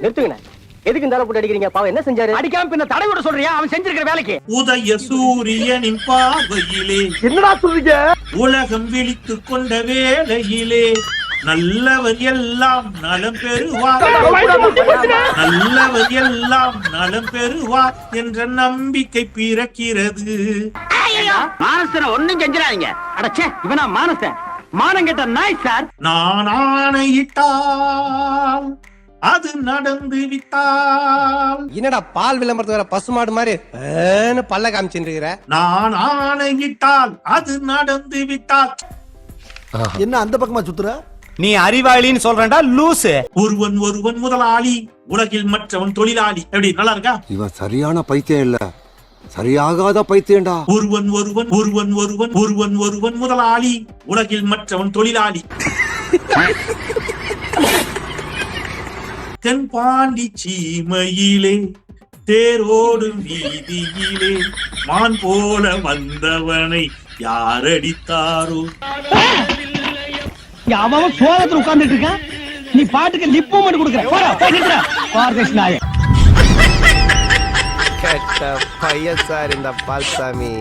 நிறுத்துங்க. எதுக்கு இந்த போட்டு அடிக்கிறீங்க? பாவம் என்ன செஞ்சாரு? அடிக்காம பின்ன தடை விட சொல்றியா? அவன் செஞ்சிருக்கிற வேலைக்கு. உதய சூரியனின் பார்வையிலே என்னடா சொல்றீங்க? உலகம் விழித்துக் கொண்ட வேளையிலே நல்லவர் எல்லாம் நலம் பெறுவார், நல்லவர் எல்லாம் நலம் பெறுவார் என்ற நம்பிக்கை பிறக்கிறது. மானசன ஒண்ணும் செஞ்சிடாதீங்க. அடச்சே, இவனா மானசன்? மானம் கெட்ட நாய் சார். நான் ஆணையிட்டால் அது நடந்து விட்டால். என்னடா பால் விளம்பரத்து வர பசுமாடு மாதிரி பல்ல காமிச்சுருக்கிற? நான் ஆணையிட்டால் அது நடந்து விட்டால். என்ன அந்த பக்கமா சுத்துற? நீ அறிவாளின்னு சொல்றா லூசு. ஒருவன் ஒருவன் முதலாளி, உலகில் மற்றவன் தொழிலாளி. எப்படி நல்லா இருக்கா? இவன் சரியான பைத்தியம் இல்ல, சரியாகாத பைத்தியம்டா. ஒருவன் ஒருவன் ஒருவன் ஒருவன் ஒருவன் ஒருவன் முதலாளி, உலகில் மற்றவன் தொழிலாளி. தென்பாண்டி சீமையிலே தேரோடும் வீதியிலே மான் போல வந்தவனை யார் அடித்தாரோ? அவன் சோகத்துல உட்கார்ந்துட்டு இருக்கான், நீ பாட்டுக்கு லிப்பு மட்டும் கொடுக்குற. பையன் சார் இந்த பால்சாமி.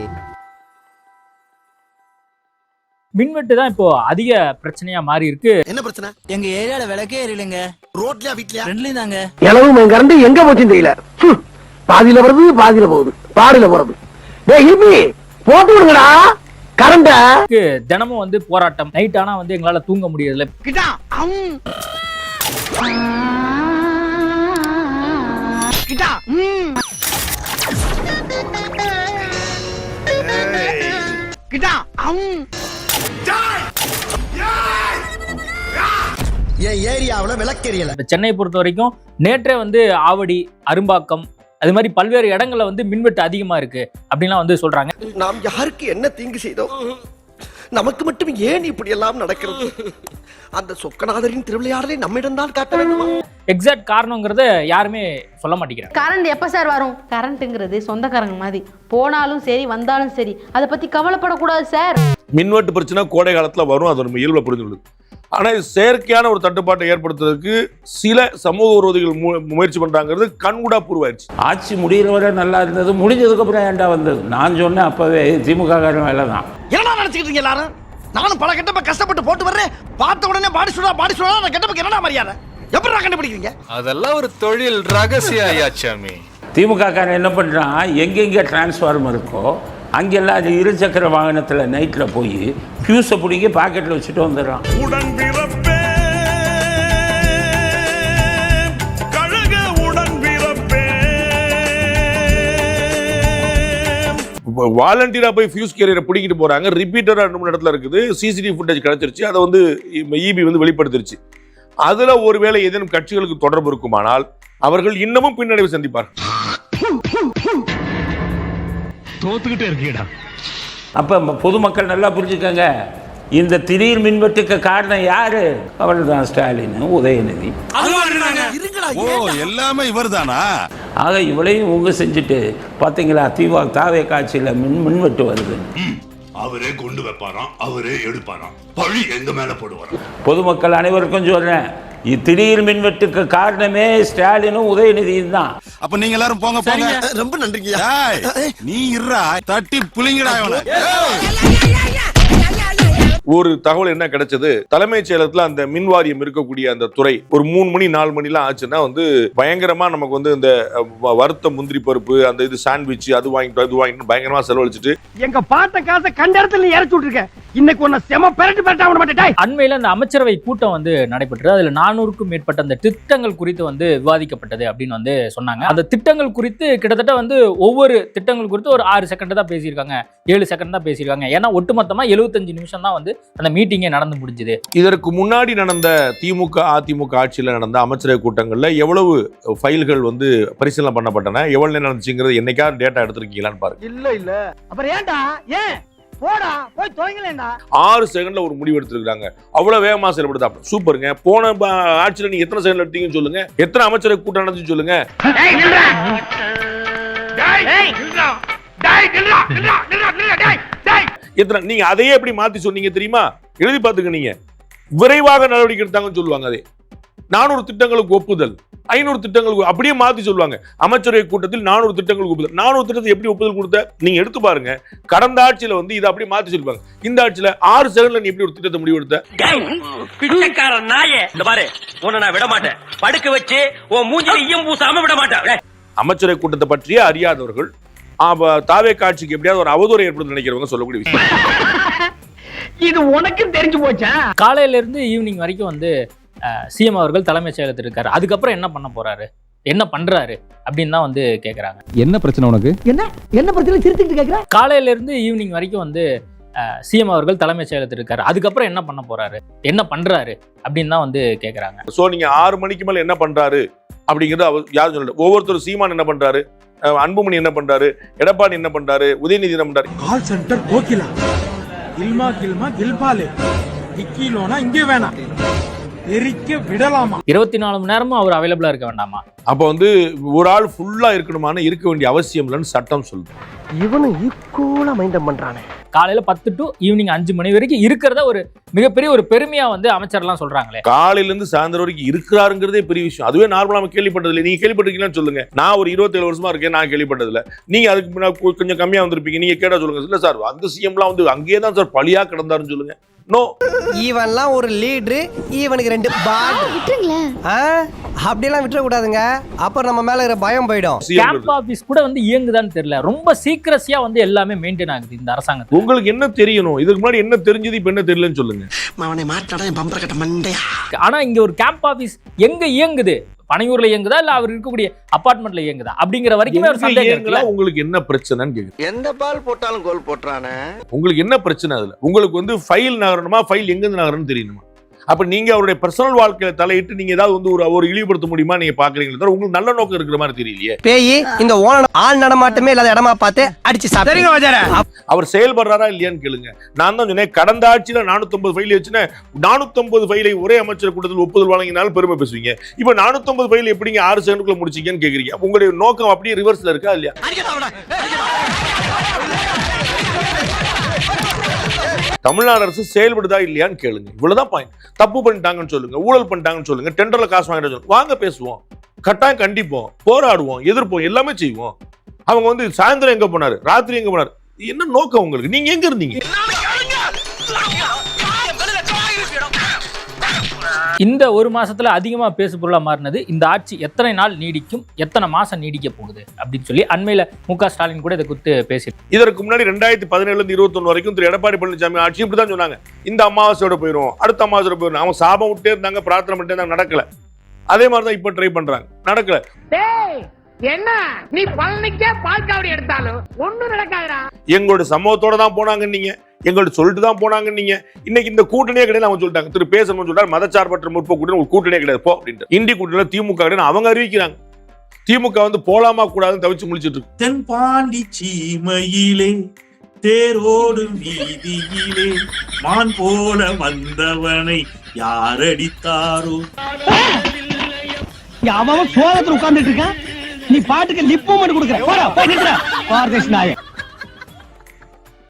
மின்வெட்டு தான் இப்போ அதிக பிரச்சனையா மாறி இருக்கு. என்ன பிரச்சனை? எங்க ஏரியால விளக்கே எரியலங்க. ரோட்லயா வீட்லயா? ரெண்டுலயும் தாங்க. இளவும் கரண்ட் எங்க போச்சுன்னு தெரியல. பாதியில வருது, பாதியில போகுது, பாடியில போறது. போட்டு விடுங்கடா கரண்ட. தினமும் வந்து போராட்டம். நைட் ஆனா வந்து எங்களால தூங்க முடியல. என் ஏரியாவுல விளக்கெரியல. சென்னையை பொறுத்த வரைக்கும் நேற்றே வந்து ஆவடி, அரும்பாக்கம், அது மாதிரி பல்வேறு இடங்கள்ல வந்து மின்வெட்டு அதிகமா இருக்கு அப்படின்லாம் வந்து சொல்றாங்க. நாம் யாருக்கு என்ன தீங்கு செய்தோம்? நமக்கு மட்டும் ஏன் இப்படி எல்லாம் நடக்கிறது? அந்த சொக்கநாதரின் திருவிளையாடலை நம்மிடம் தான் காட்ட வேண்டுமா? எக்ஸாக்ட் காரணங்கிறத யாருமே சொல்ல மாட்டேங்கிறாங்க. கரண்ட் எப்ப சார் வரும்? கரண்ட்ங்கிறது சொந்தக்காரங்க மாதிரி, போனாலும் சரி வந்தாலும் சரி அதை பத்தி கவலைப்படக்கூடாது சார். மின்வெட்டு பிரச்சனை கோடை காலத்துல வரும், அது நம்ம இயல்புல புரிஞ்சுள்ளது. ஆனா செயற்கையான ஒரு தட்டுப்பாட்டை ஏற்படுத்துறதுக்கு சில சமூக விரோதிகள் முயற்சி பண்றாங்கிறது கண்கூடா புரிவாயிருச்சு. ஆட்சி முடிகிற வரை நல்லா இருந்தது, முடிஞ்சதுக்கு அப்புறம் ஏன்டா வந்தது? நான் சொன்னேன் அப்பவே திமுக காரன் வேலை தான். என்ன நினைச்சுக்கிட்டீங்க எல்லாரும்? நானும் பல கெட்டப்ப கஷ்டப்பட்டு போட்டு வர்றேன், பார்த்த உடனே பாடி சொல்றா நான் கெட்டப்ப என்னடா மரியாதை? எப்படி கண்டுபிடிக்கிறீங்க? அதெல்லாம் ஒரு தொழில் ரகசிய ஐயாச்சாமி. திமுக காரன் என்ன பண்றான், எங்கெங்க டிரான்ஸ்ஃபார்மர் இருக்கோ அங்கெல்லாம் அது இருசக்கர வாகனத்துல நைட்ல போய் ஃபியூஸை பிடிங்கி பாக்கெட்ல வச்சுட்டு வந்துடுறான். வாலண்டியரா போய் ஃபியூஸ் கேரியரை பிடிக்கிட்டு போறாங்க. ரிப்பீட்டரா 2-3 இடத்துல இருக்குது. சிசிடிவி ஃபுட்டேஜ் கிடைச்சிருச்சு. அதை வந்து இபி வந்து வெளிப்படுத்திருச்சு. அதுல ஒருவேளை ஏதேனும் கட்சிகளுக்கு தொடர்பு இருக்குமானால் அவர்கள் இன்னமும் பின்னடைவு சந்திப்பார். தோத்துக்கிட்டே இருக்கீடா. அப்ப பொதுமக்கள் நல்லா புரிஞ்சுக்கங்க, இந்த திடீர் மின்வெட்டுக்கு காரணம் யாரு? அவர்தான் ஸ்டாலின், உதயநிதி. எல்லாமே இவர் தானா? ஆக இவளையும் உங்க செஞ்சுட்டு பாத்தீங்களா தாவே காட்சியில மின்வெட்டு வருது. அவரே கொண்டு வைப்பாராம், அவரே எடுப்பாராம், பழி எங்க மேல போடுவாராம். பொதுமக்கள் அனைவருக்கும் சொல்றேன், திடீர் மின்வெட்டுக்கு காரணமே ஸ்டாலினும் உதயநிதியும் தான். அப்ப நீங்க எல்லாரும் போங்க போங்க. ரொம்ப நன்றிங்க. நீ இருடா, தட்டி புளிங்கடா இவனை. ஒரு தகவல் என்ன கிடைச்சது, தலைமைச் செயலகத்துல அந்த மின் வாரியம் இருக்கக்கூடிய அந்த துறை ஒரு 3 மணி 4 மணிலாம் ஆச்சுன்னா வந்து பயங்கரமா நமக்கு வந்து இந்த வறுத்த முந்திரி பருப்பு, அந்த இது சாண்ட்விச், அது வாங்கிட்டு பயங்கரமா செலவழிச்சிட்டு எங்க பாட்ட காசை கண்ட இடத்துல இறச்சி விட்டுருக்க. இன்னைக்கு ஒன்னு செம பெரட்டு பெரட்டா விட மாட்டேன். அண்மையில அந்த அமைச்சரவை கூட்டம் வந்து நடைபெற்றது. அதுல 400க்கும் மேற்பட்ட அந்த திட்டங்கள் குறித்து வந்து விவாதிக்கப்பட்டது அப்படின்னு வந்து சொன்னாங்க. அந்த திட்டங்கள் குறித்து கிட்டத்தட்ட வந்து ஒவ்வொரு திட்டங்கள் குறித்து ஒரு 6 செகண்ட் தான் பேசியிருக்காங்க, 7 செகண்ட் தான் பேசியிருக்காங்க. ஏன்னா ஒட்டுமொத்தமா 75 நிமிஷம் தான் வந்து அந்த மீட்டிங்கே நடந்து முடிஞ்சது. இதற்கு முன்னாடி நடந்த திமுக அதிமுக ஆட்சியில் நடந்த அமைச்சரவை கூட்டங்கள்ல எவ்வளவு ஃபைல்கள் வந்து பரிசீலனை பண்ணப்பட்டன, எவ்வளவு நேரம் நடந்துச்சுங்கிறது என்னைக்காவது டேட்டா எடுத்திருக்கீங்களான்னு பாருங்க. இல்ல அப்புறம் ஏன்டா ஏன் போடா போய் தொலைங்களேண்டா. 6 செகண்ட்ல ஒரு முடிவு எடுத்திருக்காங்க. அவ்வளவு வேகமா செயல்படுதா? சூப்பருங்க. போன ஆட்சியில நீங்க எத்தனை செகண்ட் எடுத்தீங்கன்னு சொல்லுங்க, எத்தனை அமைச்சரவை கூட்டம் நடந்துச்சு சொல்லுங்க. எத்தனை நீங்க அதையே எப்படி மாத்தி சொன்னீங்க தெரியுமா? எழுதி பார்த்துக்க. நீங்க விரைவாக நடவடிக்கை எடுத்தாங்கன்னு சொல்லுவாங்க. அதே 400 திட்டங்களுக்கு ஒப்புதல், 500 திட்டங்களுக்கு அப்படியே மாத்தி சொல்லுவாங்க. அமைச்சரவை கூட்டத்தில் 400 திட்டங்களுக்கு ஒப்புதல். 400 திட்டத்தை எப்படி ஒப்புதல் கொடுத்த? நீங்க எடுத்து பாருங்க. கடந்த ஆட்சியில வந்து இதை அப்படியே மாத்தி சொல்லுவாங்க. இந்த ஆட்சியில 6 செகண்ட்ல நீ எப்படி ஒரு திட்டத்தை முடிவெடுத்த? பிச்சைக்காரன் நாயே, இந்த பாரு உன்னை நான் விட மாட்டேன். படுக்க வச்சு உன் மூஞ்சில ஈயம் பூசாம விட மாட்டேன். அமைச்சரவை கூட்டத்தை பற்றியே அறியாதவர்கள் தாவே காட்சிக்கு எப்படியாவது ஒரு அவதூறை ஏற்படுத்த நினைக்கிறவங்க சொல்லக்கூடிய விஷயம். இது உனக்கு தெரிஞ்சு போச்சா? காலையில இருந்து ஈவினிங் வரைக்கும் வந்து சிஎம் அவர்கள் தலைமைச் செயலகத்தில் இருக்காரு. அதுக்கப்புறம் என்ன பண்ண போறாரு, என்ன பண்றாரு அப்படின்னு தான் வந்து கேக்குறாங்க. என்ன பிரச்சனை உனக்கு? என்ன பிரச்சனை சிரிச்சுக்கிட்டு கேக்குற? காலையில இருந்து ஈவினிங் வரைக்கும் வந்து சிஎம் அவர்கள் தலைமைச் செயலகத்தில் இருக்காரு. அதுக்கப்புறம் என்ன பண்ண போறாரு, என்ன பண்றாரு அப்படின்னு தான் வந்து கேக்குறாங்க. சோ நீங்க 6 மணிக்கு மேல என்ன பண்றாரு அப்படிங்கிறது யாரும் சொல்லல. ஒவ்வொருத்தரும் சீமான் என்ன பண்றாரு, அன்புமணி என்ன பண்றாரு, எடப்பாடி என்ன பண்றாரு, உதயநிதி என்ன பண்றாரு. கால் சென்டர் கோகிலா கில்மா கில்மா கில்பாலே இக்கிலோனா இங்கே வேணாம் எரிக்க விடலாமா? 24 மணி நேரமும் அவர் அவைலபிளா இருக்க வேண்டாமா? அப்ப வந்து ஒரு ஆள் ஃபுல்லா இருக்கணுமான இருக்க வேண்டிய அவசியம் இல்லைன்னு சட்டம் சொல்லுது. இவனும் ஈக்குவலா மைண்டம் பண்றானே. காலையில 10 to ஈவினிங் 5 மணி வரைக்கும் இருக்கிறத ஒரு மிகப்பெரிய ஒரு பெருமையா வந்து அமைச்சர்லாம் சொல்றாங்களே. காலையில இருந்து சாயந்தரம் வரைக்கும் இருக்கிறாருங்கிறதே பெரிய விஷயம். அதுவே நார்மலா நம்ம கேள்விப்பட்டது இல்லை. நீங்க கேள்விப்பட்டிருக்கீங்கன்னு சொல்லுங்க. நான் ஒரு 27 வருஷமா இருக்கேன், நான் கேள்விப்பட்டது இல்லை. நீங்க அதுக்கு கொஞ்சம் கம்மியா வந்திருப்பீங்க. நீங்க கேட்டா சொல்லுங்க. இல்ல சார், அந்த சிஎம்லாம் வந்து அங்கேயே தான் சார் பழியா கிடந்தாருன்னு சொல்லுங்க. நோ, இவன்லாம் ஒரு லீடரு, இவனுக்கு 2 பாட். அப்படியெல்லாம் விட்டுற கூடாதுங்க. அப்புறம் நம்ம மேல இருக்கிற பயம் போயிடும். கேம்ப் ஆபீஸ் கூட வந்து இயங்குதான்னு தெரியல. ரொம்ப சீக்கிரசியா வந்து எல்லாமே மெயின்டைன் ஆகுது இந்த அரசாங்கத்துக்கு. உங்களுக்கு என்ன தெரியணும்? இதுக்கு முன்னாடி என்ன தெரிஞ்சது, இப்ப என்ன தெரியலன்னு சொல்லுங்க. ஆனா இங்க ஒரு கேம்ப் ஆபீஸ் எங்க இயங்குது? பனையூர்ல இயங்குதா இல்ல அவர் இருக்கக்கூடிய அபார்ட்மெண்ட்ல இயங்குதா அப்படிங்கிற வரைக்குமே ஒரு சந்தேகம் இருக்குல்ல. உங்களுக்கு என்ன பிரச்சனைன்னு கேக்குறேன். எந்த பால் போட்டாலும் கோல் போட்டுறானே. உங்களுக்கு என்ன பிரச்சனை? அதுல உங்களுக்கு வந்து ஃபைல் நகரணுமா, ஃபைல் எங்க இருந்து நகரணும்னு தெரியணுமா? அப்ப நீங்க அவருடைய பர்சனல் வாழ்க்கையில தலையிட்டு நீங்க ஏதாவது வந்து ஒரு இழிவுபடுத்த முடியுமா நீங்க பாக்குறீங்களா? தவிர உங்களுக்கு நல்ல நோக்கம் இருக்கிற மாதிரி தெரியலையே. பேய் இந்த ஓன ஆள் நடமாட்டமே இல்லாத இடமா பார்த்து அடிச்சு சாப்பிடுங்க. அவர் செயல்படுறாரா இல்லையான்னு கேளுங்க. நான் தான் சொன்னேன், கடந்த ஆட்சியில 450 ஃபைல் வச்சுன்னா 450 ஃபைலை ஒரே அமைச்சர் கூட்டத்தில் ஒப்புதல் வழங்கினாலும் பெருமை பேசுவீங்க. இப்ப 450 ஃபைல் எப்படிங்க 6 செகண்டுக்குள்ள முடிச்சீங்கன்னு கேக்குறீங்க. உங்களுடைய நோக்கம் அப்படியே ரிவர்ஸ்ல இருக்கா இல்லையா? தமிழ்நாடு அரசு செயல்படுதா இல்லையான்னு கேளுங்க. இவ்வளவுதான் பாயிண்ட். தப்பு பண்ணிட்டாங்கன்னு சொல்லுங்க, ஊழல் பண்ணிட்டாங்கன்னு சொல்லுங்க, டெண்டர்ல காசு வாங்கிட்டு சொல்லுங்க. வாங்க பேசுவோம், கட்டாயம் கண்டிப்போம், போராடுவோம், எதிர்ப்போம், எல்லாமே செய்வோம். அவங்க வந்து சாயந்தரம் எங்க போனாரு, ராத்திரி எங்க போனாரு, என்ன நோக்கம் உங்களுக்கு? நீங்க எங்க இருந்தீங்க? இந்த ஒரு மாசத்துல அதிகமா பேசு பொருளா மாறினது இந்த ஆட்சி எத்தனை நாள் நீடிக்கும், எத்தனை மாசம் நீடிக்க போகுது அப்படின்னு சொல்லி அண்மையில மு.க. ஸ்டாலின் கூட இதை குறித்து பேசி. இதற்கு முன்னாடி 2017 இருந்து 21 வரைக்கும் திரு எடப்பாடி பழனிசாமி ஆட்சி இப்படிதான் சொன்னாங்க. இந்த அமாவாசையோட போயிடும், அடுத்த அமாவாசையோட போயிடும். அவங்க சாபம் விட்டே இருந்தாங்க, பிரார்த்தனை பண்ணிட்டே இருந்தாங்க, நடக்கல. அதே மாதிரிதான் இப்ப ட்ரை பண்றாங்க, நடக்கல. என்ன நீ பழனிக்கே பால்காவடி எடுத்தாலும் ஒண்ணும் நடக்காதுடா. எங்களோட சமூகத்தோட தான் போனாங்க, நீங்க எங்கள்ட்ட சொல்லிட்டு தான் போனாங்க. நீங்க இன்னைக்கு இந்த கூட்டணியே கிடையாது அவங்க சொல்லிட்டாங்க. திரு பேசணும்னு சொல்றாரு, மதச்சார்பற்ற முற்போக்கு கூட்டணி ஒரு கூட்டணியே கிடையாது போ அப்படின்ட்டு. இந்தி கூட்டணியில திமுக கிடையாது அவங்க அறிவிக்கிறாங்க. திமுக வந்து போலாமா கூடாதுன்னு தவிச்சு முடிச்சிட்டு இருக்கு. தென்பாண்டி சீமையிலே தேரோடும் வீதியிலே மான் போல வந்தவனை யாரடித்தாரோ. அவன் சோகத்துல உட்கார்ந்துட்டு இருக்கான், நீ பாட்டுக்கு லிப்பு மட்டும் கொடுக்குற.